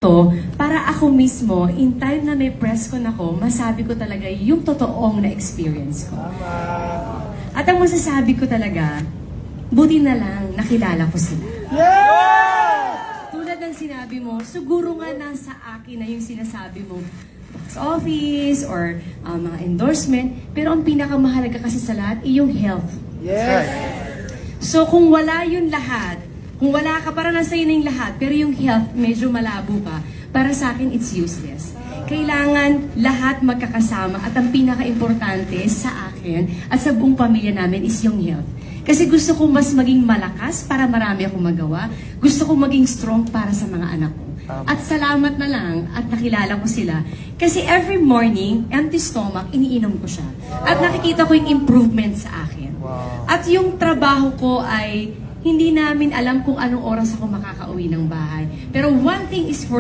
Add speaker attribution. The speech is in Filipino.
Speaker 1: to para ako mismo, in time na may press con ako, masabi ko talaga yung totoong na-experience ko. At ang masasabi ko talaga, buti na lang nakilala ko sila. Tulad ng sinabi mo, siguro nga nasa akin na yung sinasabi mo, box office or mga endorsement, pero ang pinakamahalaga kasi sa lahat ay yung health. So kung wala yun lahat, kung wala ka, para nasa iyo na yung lahat, pero yung health, medyo malabo ka, para sa akin, it's useless. Kailangan lahat magkakasama at ang pinaka-importante sa akin at sa buong pamilya namin is yung health. Kasi gusto ko mas maging malakas para marami akong magawa. Gusto ko maging strong para sa mga anak ko. At salamat na lang at nakilala ko sila. Kasi every morning, empty stomach, iniinom ko siya. At nakikita ko yung improvement sa akin. At yung trabaho ko ay hindi namin alam kung anong oras ako makakauwi ng bahay. Pero one thing is for